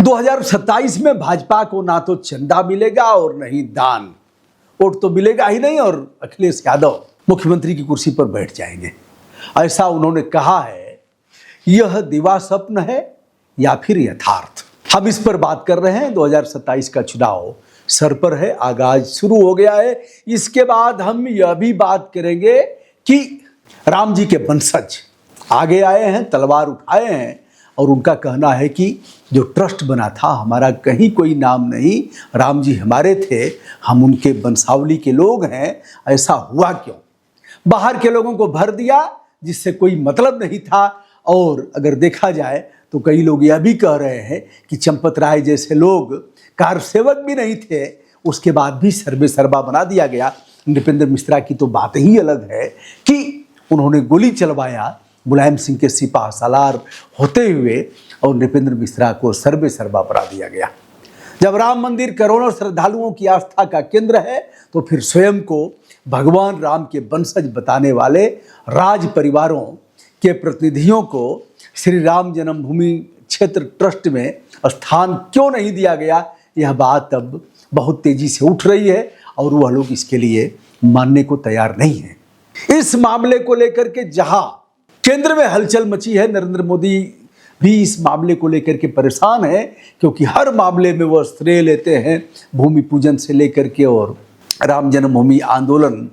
2027 में भाजपा को ना तो चंदा मिलेगा और न ही दान, वोट तो मिलेगा ही नहीं और अखिलेश यादव मुख्यमंत्री की कुर्सी पर बैठ जाएंगे, ऐसा उन्होंने कहा है। यह दिवा स्वप्न है या फिर यथार्थ, हम इस पर बात कर रहे हैं। 2027 का चुनाव सर पर है, आगाज शुरू हो गया है। इसके बाद हम यह भी बात करेंगे कि राम जी के वंशज आगे आए हैं, तलवार उठाए हैं और उनका कहना है कि जो ट्रस्ट बना था हमारा कहीं कोई नाम नहीं, राम जी हमारे थे, हम उनके वंशावली के लोग हैं। ऐसा हुआ क्यों? बाहर के लोगों को भर दिया जिससे कोई मतलब नहीं था। और अगर देखा जाए तो कई लोग यह भी कह रहे हैं कि चंपत राय जैसे लोग कार सेवक भी नहीं थे, उसके बाद भी सर्वे सर्वा बना दिया गया। नृपेंद्र मिश्रा की तो बात ही अलग है कि उन्होंने गोली चलवाया मुलायम सिंह के सिपाह सालार होते हुए और नृपेंद्र मिश्रा को सर्वे सर्वा बना दिया गया। जब राम मंदिर करोड़ों श्रद्धालुओं की आस्था का केंद्र है तो फिर स्वयं को भगवान राम के वंशज बताने वाले राज परिवारों के प्रतिनिधियों को श्री राम जन्मभूमि क्षेत्र ट्रस्ट में स्थान क्यों नहीं दिया गया, यह बात अब बहुत तेजी से उठ रही है और वह लोग इसके लिए मानने को तैयार नहीं है। इस मामले को लेकर के जहां केंद्र में हलचल मची है, नरेंद्र मोदी भी इस मामले को लेकर के परेशान है, क्योंकि हर मामले में वह श्रेय लेते हैं, भूमि पूजन से लेकर के और राम जन्मभूमि आंदोलन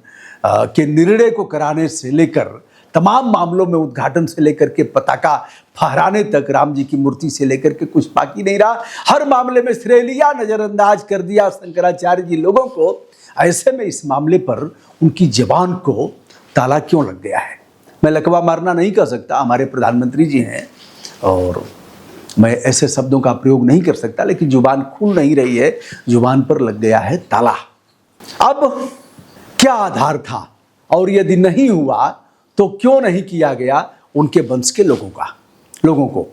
के निर्णय को कराने से लेकर तमाम मामलों में उद्घाटन से लेकर के पताका फहराने तक, राम जी की मूर्ति से लेकर के कुछ बाकी नहीं रहा। हर मामले में श्रेय लिया, नजरअंदाज कर दिया शंकराचार्य जी लोगों को। ऐसे में इस मामले पर उनकी जबान को ताला क्यों लग गया है? मैं लकवा मारना नहीं कर सकता, हमारे प्रधानमंत्री जी हैं और मैं ऐसे शब्दों का प्रयोग नहीं कर सकता, लेकिन जुबान खुल नहीं रही है, जुबान पर लग गया है ताला। अब क्या आधार था और यदि नहीं हुआ तो क्यों नहीं किया गया उनके वंश के लोगों को?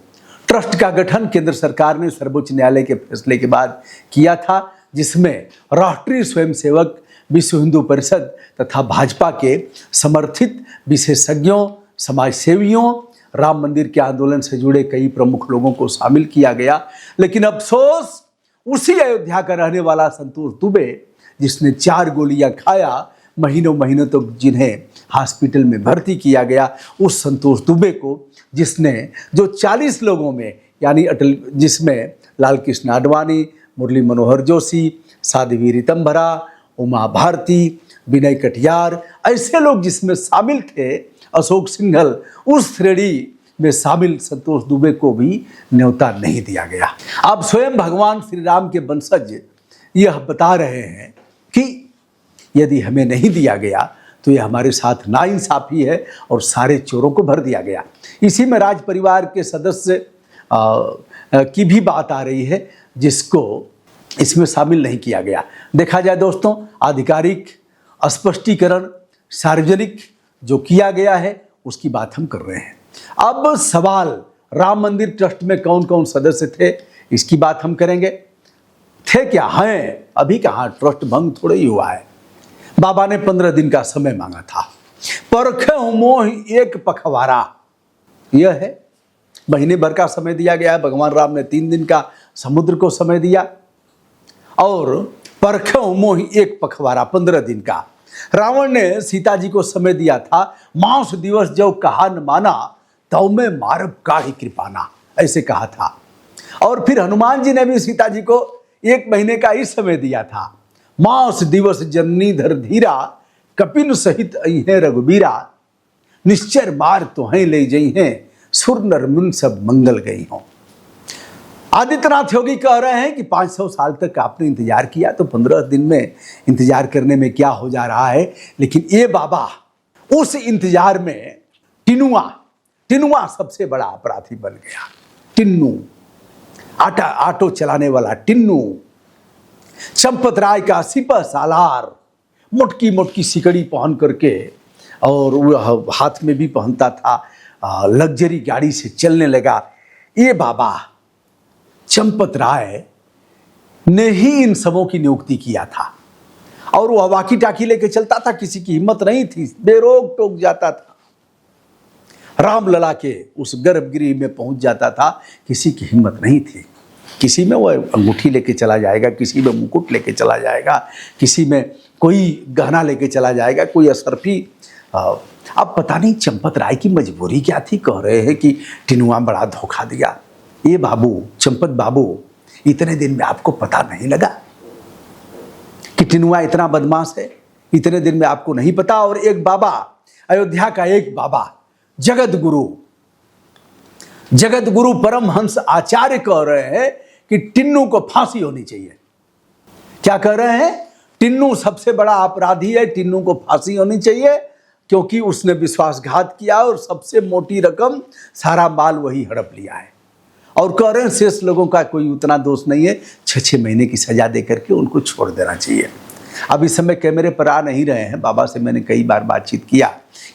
ट्रस्ट का गठन केंद्र सरकार ने सर्वोच्च न्यायालय के फैसले के बाद किया था, जिसमें राष्ट्रीय स्वयंसेवक, विश्व हिंदू परिषद तथा भाजपा के समर्थित विशेषज्ञों, समाज सेवियों, राम मंदिर के आंदोलन से जुड़े कई प्रमुख लोगों को शामिल किया गया। लेकिन अफसोस, उसी अयोध्या का रहने वाला संतोष दुबे, जिसने 4 गोलियां खाया, महीनों तक जिन्हें हॉस्पिटल में भर्ती किया गया, उस संतोष दुबे को जिसने जो 40 लोगों में यानी अटल, जिसमें लाल कृष्ण आडवाणी, मुरली मनोहर जोशी, साध्वी ऋतंभरा, उमा भारती, विनय कटियार, ऐसे लोग जिसमें शामिल थे, अशोक सिंघल, उस श्रेणी में शामिल संतोष दुबे को भी न्योता नहीं दिया गया। अब स्वयं भगवान श्री राम के वंशज यह बता रहे हैं कि यदि हमें नहीं दिया गया तो यह हमारे साथ नाइंसाफी है और सारे चोरों को भर दिया गया। इसी में राज परिवार के सदस्य की भी बात आ रही है, जिसको इसमें शामिल नहीं किया गया। देखा जाए दोस्तों, आधिकारिक स्पष्टीकरण सार्वजनिक जो किया गया है उसकी बात हम कर रहे हैं। अब सवाल, राम मंदिर ट्रस्ट में कौन कौन सदस्य थे, इसकी बात हम करेंगे। थे क्या? हैं, अभी कहाँ, ट्रस्ट भंग थोड़ा ही हुआ है। बाबा ने 15 दिन का समय मांगा था। परखे मोह एक पखवारा, यह है, महीने भर का समय दिया गया है। भगवान राम ने 3 दिन का समुद्र को समय दिया और परखे मोह एक पखवारा 15 दिन का। रावण ने सीता जी को समय दिया था, मांस दिवस जो कहा न माना, तव में मारब काढ़ी कृपाना, ऐसे कहा था। और फिर हनुमान जी ने भी सीता जी को 1 महीने का ही समय दिया था। मास दिवस जननी धर धीरा, कपिन सहित अहे रघुबीरा, निश्चर मार तो हैं ले जई हैं, सुर नर मुन सब मंगल गई हों। आदित्यनाथ योगी कह रहे हैं कि 500 साल तक आपने इंतजार किया तो 15 दिन में इंतजार करने में क्या हो जा रहा है। लेकिन ये बाबा उस इंतजार में टिनुआ सबसे बड़ा अपराधी बन गया। टिन्नू, ऑटो चलाने वाला टिन्नू, चंपत राय का सिपह सालार, मोटकी सिकड़ी पहन करके, और वह हाथ में भी पहनता था, लग्जरी गाड़ी से चलने लगा। ये बाबा चंपत राय ने ही इन सबों की नियुक्ति किया था और वह वाकी टाकी लेके चलता था, किसी की हिम्मत नहीं थी, बेरोक टोक जाता था। रामलला के उस गर्भगृह में पहुंच जाता था, किसी की हिम्मत नहीं थी। किसी में वो अंगूठी लेके चला जाएगा, किसी में मुकुट लेके चला जाएगा, किसी में कोई गहना लेके चला जाएगा, कोई असरफी। अब पता नहीं चंपत राय की मजबूरी क्या थी, कह रहे हैं कि टिनुआ बड़ा धोखा दिया। ये बाबू, चंपत बाबू, इतने दिन में आपको पता नहीं लगा कि टिनुआ इतना बदमाश है? इतने दिन में आपको नहीं पता? और एक बाबा, अयोध्या का एक बाबा, जगत गुरु परमहंस आचार्य कह रहे हैं कि टिन्नू को फांसी होनी चाहिए। क्या कह रहे हैं? टिन्नू सबसे बड़ा अपराधी है, टिन्नू को फांसी होनी चाहिए, क्योंकि उसने विश्वासघात किया और सबसे मोटी रकम, सारा माल वही हड़प लिया है। और कह रहे हैं शेष लोगों का कोई उतना दोष नहीं है, 6-6 महीने की सजा दे करके उनको छोड़ देना चाहिए। अब इस समय कैमरे पर आ नहीं रहे हैं। बाबा से मैंने कई बार बातचीत किया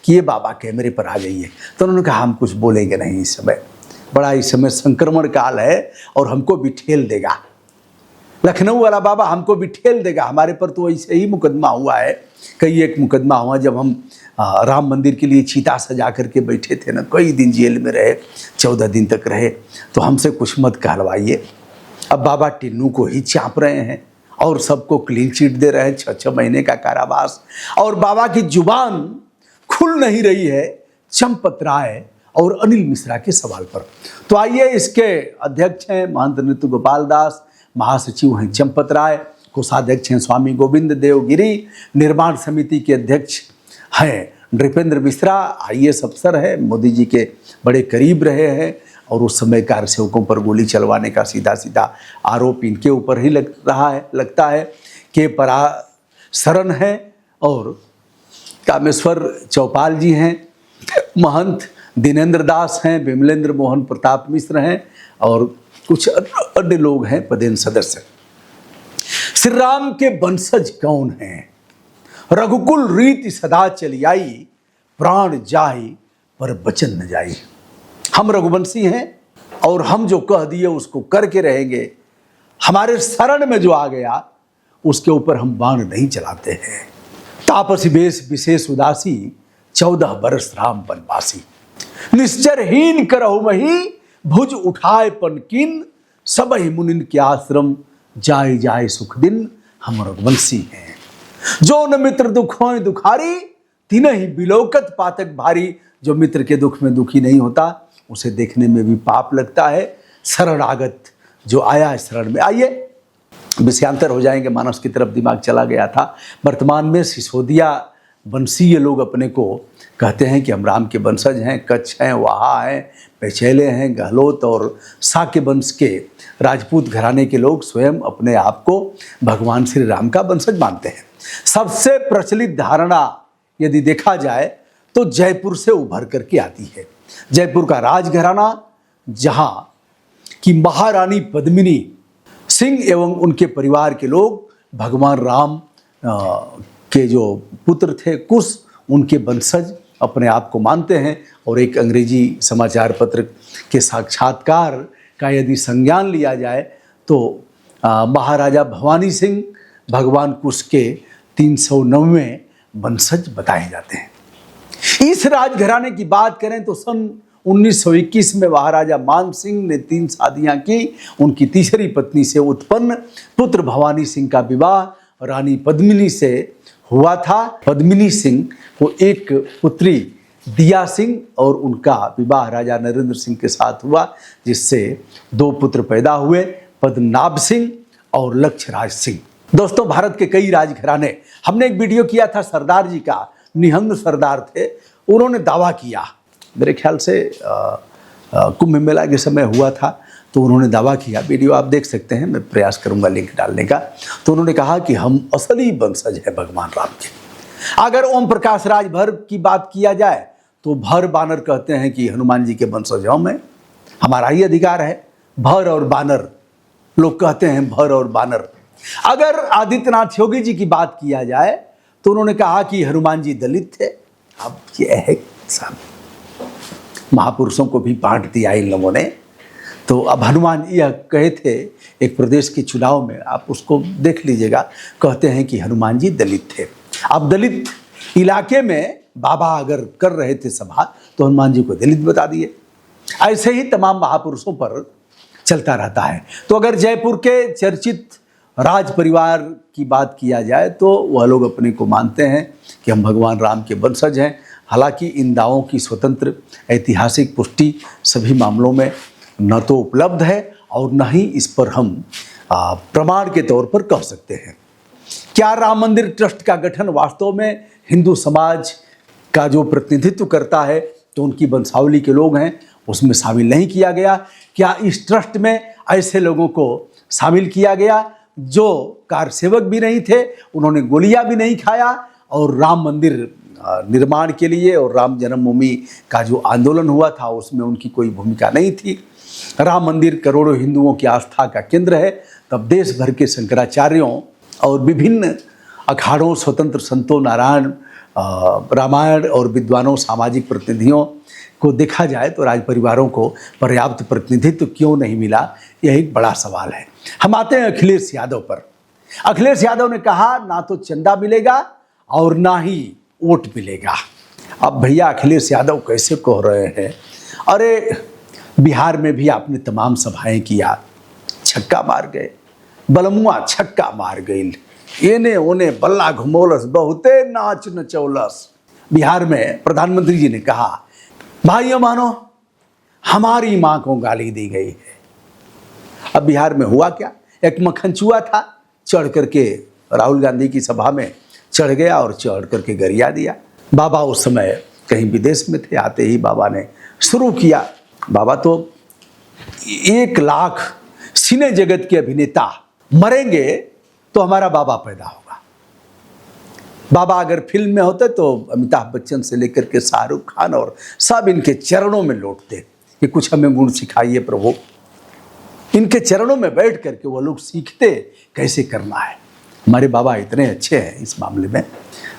कि ये बाबा कैमरे पर आ जाइए, तो उन्होंने कहा हम कुछ बोलेंगे नहीं इस समय, बड़ा इस समय संक्रमण काल है और हमको भी ठेल देगा, लखनऊ वाला बाबा हमको भी ठेल देगा। हमारे पर तो ऐसे ही मुकदमा हुआ है, कई एक मुकदमा हुआ जब हम राम मंदिर के लिए चीता सजा करके बैठे थे ना, कई दिन जेल में रहे, 14 दिन तक रहे, तो हमसे कुछ मत कहलवाइए। अब बाबा टिन्नू को ही चाप रहे हैं और सबको क्लीन चिट दे रहे हैं, 6-6 महीने का कारावास। और बाबा की जुबान खुल नहीं रही है चंपत राय और अनिल मिश्रा के सवाल पर। तो आइए, इसके अध्यक्ष हैं महंत नृत्य गोपाल दास, महासचिव हैं चंपत राय, कोषाध्यक्ष हैं स्वामी गोविंद देव गिरी, निर्माण समिति के अध्यक्ष हैं नृपेंद्र मिश्रा, IAS अफसर है, मोदी जी के बड़े करीब रहे हैं और उस समय कार्यसेवकों पर गोली चलवाने का सीधा सीधा आरोप इनके ऊपर ही लगता है। के पराशरण है और कामेश्वर चौपाल जी हैं, महंत दिनेंद्र दास हैं, विमलेंद्र मोहन प्रताप मिश्र हैं और कुछ अन्य लोग हैं पदेन सदस्य। श्री राम के वंशज कौन हैं? रघुकुल रीति सदा चली आई, प्राण जाई पर वचन न जाई। हम रघुवंशी हैं और हम जो कह दिए उसको करके रहेंगे। हमारे शरण में जो आ गया उसके ऊपर हम बाण नहीं चलाते हैं। तापसी वेश विशेष उदासी, 14 बरस राम वनवासी। निश्चरहीन करहु मही, भुज उठाए पनकिन, सबहि मुनिन के आश्रम, जाय जाय सुख दिन। हम रघुवंशी हैं। जो न मित्र दुख होय दुखारी, तिनहि बिलोकत पातक भारी। जो मित्र के दुख में दुखी नहीं होता उसे देखने में भी पाप लगता है। शरणागत जो आया शरण में। आइए, विषयांतर हो जाएंगे, मानस की तरफ दिमाग चला गया था। वर्तमान में सिसोदिया वंशीय लोग अपने को कहते हैं कि हम राम के वंशज हैं, कच्छ हैं, वहा हैं, पेचेले हैं, गहलोत और शाक्य वंश के राजपूत घराने के लोग स्वयं अपने आप को भगवान श्री राम का वंशज मानते हैं। सबसे प्रचलित धारणा यदि देखा जाए तो जयपुर से उभर करके आती है। जयपुर का राजघराना, जहां की महारानी पद्मिनी सिंह एवं उनके परिवार के लोग भगवान राम के जो पुत्र थे कुश, उनके वंशज अपने आप को मानते हैं। और एक अंग्रेजी समाचार पत्र के साक्षात्कार का यदि संज्ञान लिया जाए तो महाराजा भवानी सिंह भगवान कुश के 309वें वंशज बताए जाते हैं। इस राजघराने की बात करें तो सन 1921 में महाराजा मान सिंह ने 3 शादियां की। उनकी तीसरी पत्नी से उत्पन्न पुत्र भवानी सिंह का विवाह रानी पद्मिनी से हुआ था। पद्मिनी सिंह को एक पुत्री दिया सिंह और उनका विवाह राजा नरेंद्र सिंह के साथ हुआ, जिससे 2 पुत्र पैदा हुए, पद्मनाभ सिंह और लक्ष्यराज सिंह। दोस्तों, भारत के कई राजघराने, हमने एक वीडियो किया था सरदार जी का, निहंग सरदार थे, उन्होंने दावा किया, मेरे ख्याल से कुंभ मेला के समय हुआ था, तो उन्होंने दावा किया, वीडियो आप देख सकते हैं, मैं प्रयास करूंगा लिंक डालने का। तो उन्होंने कहा कि हम असली वंशज हैं भगवान राम के। अगर ओम प्रकाश राजभर की बात किया जाए तो भर बानर कहते हैं कि हनुमान जी के वंशज हम हैं, हमारा ही अधिकार है। भर और बानर लोग कहते हैं, भर और बानर। अगर आदित्यनाथ योगी जी की बात किया जाए तो उन्होंने कहा कि हनुमान जी दलित थे। अब ये है सब महापुरुषों को भी बांट दिया इन लोगों ने। तो अब हनुमान यह कहे थे एक प्रदेश के चुनाव में, आप उसको देख लीजिएगा, कहते हैं कि हनुमान जी दलित थे। अब दलित इलाके में बाबा अगर कर रहे थे सभा तो हनुमान जी को दलित बता दिए। ऐसे ही तमाम महापुरुषों पर चलता रहता है। तो अगर जयपुर के चर्चित राज परिवार की बात किया जाए तो वह लोग अपने को मानते हैं कि हम भगवान राम के वंशज हैं। हालांकि इन दावों की स्वतंत्र ऐतिहासिक पुष्टि सभी मामलों में न तो उपलब्ध है और न ही इस पर हम प्रमाण के तौर पर कह सकते हैं। क्या राम मंदिर ट्रस्ट का गठन वास्तव में हिंदू समाज का जो प्रतिनिधित्व करता है तो उनकी वंशावली के लोग हैं उसमें शामिल नहीं किया गया? क्या इस ट्रस्ट में ऐसे लोगों को शामिल किया गया जो कारसेवक भी नहीं थे, उन्होंने गोलियां भी नहीं खाया और राम मंदिर निर्माण के लिए और राम जन्मभूमि का जो आंदोलन हुआ था उसमें उनकी कोई भूमिका नहीं थी? राम मंदिर करोड़ों हिंदुओं की आस्था का केंद्र है। तब देश भर के शंकराचार्यों और विभिन्न अखाड़ों, स्वतंत्र संतों, नारायण, रामायण और विद्वानों, सामाजिक प्रतिनिधियों को देखा जाए तो राज परिवारों को पर्याप्त प्रतिनिधित्व क्यों नहीं मिला, यह एक बड़ा सवाल है। हम आते हैं अखिलेश यादव पर। अखिलेश यादव ने कहा ना तो चंदा मिलेगा और ना ही वोट मिलेगा। अब भैया अखिलेश यादव कैसे कह रहे हैं? अरे बिहार में भी आपने तमाम सभाएं किया, छक्का मार गए, बलमुआ छक्का मार गई, एने ओने बल्ला घुमोलस, बहुते नाच नचौलस। बिहार में प्रधानमंत्री जी ने कहा भाइयों मानो हमारी मां को गाली दी गई है। अब बिहार में हुआ क्या? एक मक्खनचुआ था, चढ़ करके राहुल गांधी की सभा में चढ़ गया और चढ़ करके गरिया दिया। बाबा उस समय कहीं विदेश में थे, आते ही बाबा ने शुरू किया। बाबा तो 1 लाख सिने जगत के अभिनेता मरेंगे तो हमारा बाबा पैदा होगा। बाबा अगर फिल्म में होते तो अमिताभ बच्चन से लेकर के शाहरुख खान और सब इनके चरणों में लौटते कि कुछ हमें गुण सिखाइए प्रभु। इनके चरणों में बैठ करके वो लोग सीखते कैसे करना है। हमारे बाबा इतने अच्छे हैं इस मामले में,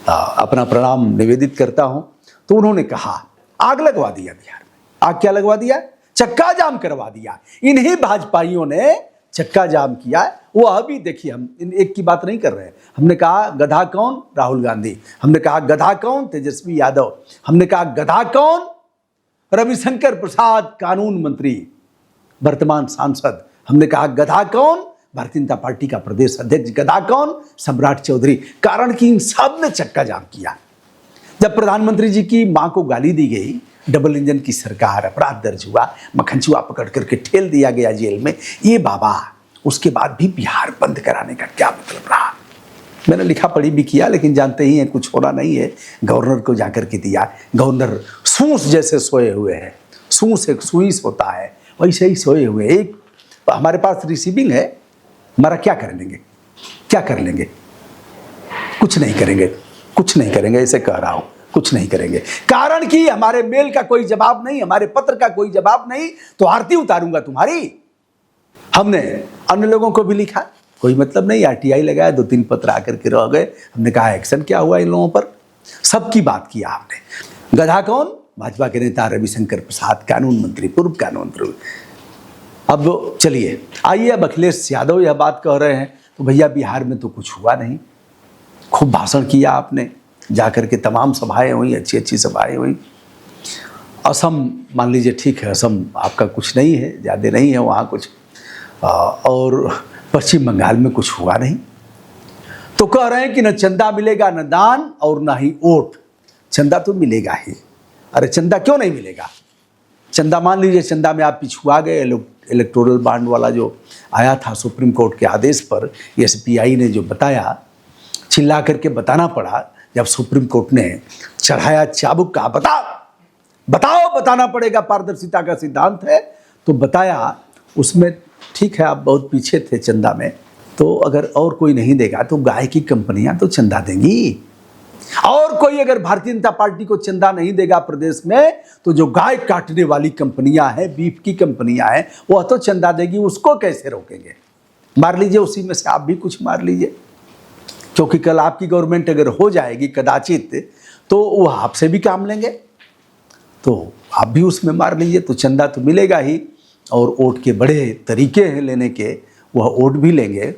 अपना प्रणाम निवेदित करता हूं। तो उन्होंने कहा आग लगवा दिया बिहार में। आग क्या लगवा दिया? चक्का जाम करवा दिया। इन्हीं भाजपाइयों ने चक्का जाम किया। वो अभी देखिए, हम इन एक की बात नहीं कर रहे हैं। हमने कहा गधा कौन? राहुल गांधी। हमने कहा गधा कौन? तेजस्वी यादव। हमने कहा गधा कौन? रविशंकर प्रसाद, कानून मंत्री, वर्तमान सांसद। हमने कहा गधा कौन? भारतीय जनता पार्टी का प्रदेश अध्यक्ष। गधा कौन? सम्राट चौधरी। कारण कि इन सब ने चक्का जाम किया। जब प्रधानमंत्री जी की मां को गाली दी गई, डबल इंजन की सरकार, अपराध दर्ज हुआ, मक्खनचुआ पकड़ करके ठेल दिया गया जेल में, ये बाबा उसके बाद भी बिहार बंद कराने का क्या मतलब रहा? मैंने लिखा पढ़ी भी किया, लेकिन जानते ही हैं कुछ होना नहीं है। गवर्नर को जाकर के दिया। गवर्नर सूस जैसे सोए हुए हैं। सूस एक सुईस होता है, वैसे ही सोए हुए। एक हमारे पास रिसीविंग है, हमारा क्या कर लेंगे? क्या कर लेंगे? कुछ नहीं करेंगे, कुछ नहीं करेंगे, ऐसे कह रहा हूं, कुछ नहीं करेंगे। कारण कि हमारे मेल का कोई जवाब नहीं, हमारे पत्र का कोई जवाब नहीं, तो आरती उतारूंगा तुम्हारी। हमने अन्य लोगों को भी लिखा, कोई मतलब नहीं, आरटीआई लगाया, 2-3 पत्र आकर के रह गए। हमने कहा एक्शन क्या हुआ इन लोगों पर? सबकी बात किया हमने। गधा कौन? भाजपा के नेता रविशंकर प्रसाद, कानून मंत्री, पूर्व कानून मंत्री। अब चलिए आइए, अब अखिलेश यादव यह बात कह रहे हैं तो भैया बिहार में तो कुछ हुआ नहीं। खूब भाषण किया आपने, जाकर के तमाम सभाएं हुई, अच्छी अच्छी सभाएं हुई। असम मान लीजिए, ठीक है, असम आपका कुछ नहीं है, ज़्यादा नहीं है वहाँ कुछ, और पश्चिम बंगाल में कुछ हुआ नहीं। तो कह रहे हैं कि न चंदा मिलेगा, न दान और न ही वोट। चंदा तो मिलेगा ही। अरे चंदा क्यों नहीं मिलेगा? चंदा मान लीजिए, चंदा में आप पिछुआ गए। इलेक्टोरल बॉन्ड वाला जो आया था सुप्रीम कोर्ट के आदेश पर, एसबीआई ने जो बताया, चिल्ला करके बताना पड़ा। जब सुप्रीम कोर्ट ने चढ़ाया चाबुक का, बताओ, बताना पड़ेगा, पारदर्शिता का सिद्धांत है, तो बताया। उसमें ठीक है, आप बहुत पीछे थे चंदा में, तो अगर और कोई नहीं देगा तो गाय की कंपनियां तो चंदा देंगी। और कोई अगर भारतीय जनता पार्टी को चंदा नहीं देगा प्रदेश में, तो जो गाय काटने वाली कंपनियां हैं, बीफ की कंपनियां हैं, वह तो चंदा देगी। उसको कैसे रोकेंगे? मार लीजिए, उसी में से आप भी कुछ मार लीजिए, क्योंकि कल आपकी गवर्नमेंट अगर हो जाएगी कदाचित, तो वह आपसे भी काम लेंगे, तो आप भी उसमें मार लीजिए। तो चंदा तो मिलेगा ही, और वोट के बड़े तरीके हैं लेने के, वह वोट भी लेंगे।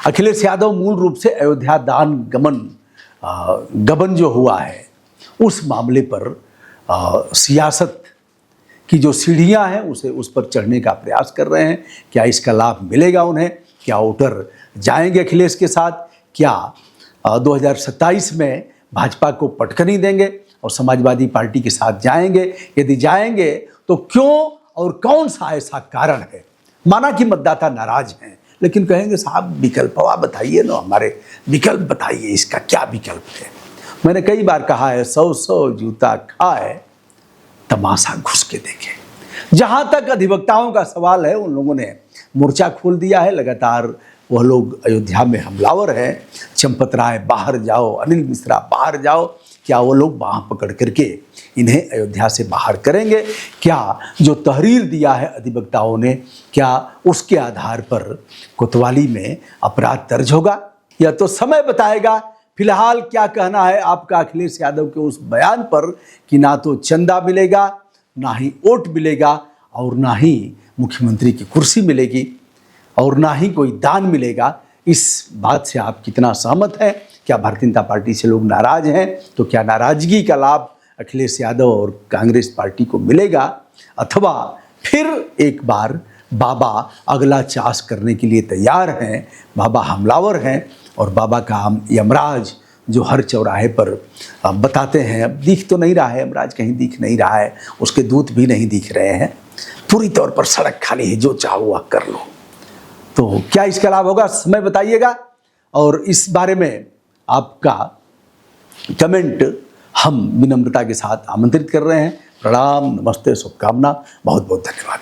अखिलेश यादव मूल रूप से अयोध्या दान गबन जो हुआ है उस मामले पर सियासत की जो सीढ़ियां हैं उस पर चढ़ने का प्रयास कर रहे हैं। क्या इसका लाभ मिलेगा उन्हें? क्या वोटर जाएंगे अखिलेश के साथ? क्या 2027 में भाजपा को पटखनी देंगे और समाजवादी पार्टी के साथ जाएंगे? यदि जाएंगे तो क्यों और कौन सा ऐसा कारण है? माना कि मतदाता नाराज हैं, लेकिन कहेंगे साहब विकल्पवा बताइए ना, हमारे विकल्प बताइए, इसका क्या विकल्प है? मैंने कई बार कहा है, 100 जूता खाए तमाशा घुस के देखे। जहां तक अधिवक्ताओं का सवाल है, उन लोगों ने मोर्चा खोल दिया है। लगातार वह लोग अयोध्या में हमलावर हैं। चंपत राय बाहर जाओ, अनिल मिश्रा बाहर जाओ। क्या वो लोग बाह पकड़ करके इन्हें अयोध्या से बाहर करेंगे? क्या जो तहरीर दिया है अधिवक्ताओं ने, क्या उसके आधार पर कोतवाली में अपराध दर्ज होगा? यह तो समय बताएगा। फिलहाल क्या कहना है आपका अखिलेश यादव के उस बयान पर कि ना तो चंदा मिलेगा, ना ही वोट मिलेगा, और ना ही मुख्यमंत्री की कुर्सी मिलेगी, और ना ही कोई दान मिलेगा? इस बात से आप कितना सहमत हैं? क्या भारतीय जनता पार्टी से लोग नाराज हैं? तो क्या नाराजगी का लाभ अखिलेश यादव और कांग्रेस पार्टी को मिलेगा, अथवा फिर एक बार बाबा अगला चास करने के लिए तैयार हैं? बाबा हमलावर हैं और बाबा का यमराज जो हर चौराहे पर बताते हैं, अब दिख तो नहीं रहा है, यमराज कहीं दिख नहीं रहा है, उसके दूत भी नहीं दिख रहे हैं, पूरी तौर पर सड़क खाली है, जो चाहो वह कर लो। तो क्या इसका लाभ होगा? समय बताइएगा। और इस बारे में आपका कमेंट हम विनम्रता के साथ आमंत्रित कर रहे हैं। प्रणाम, नमस्ते, शुभकामना, बहुत बहुत धन्यवाद।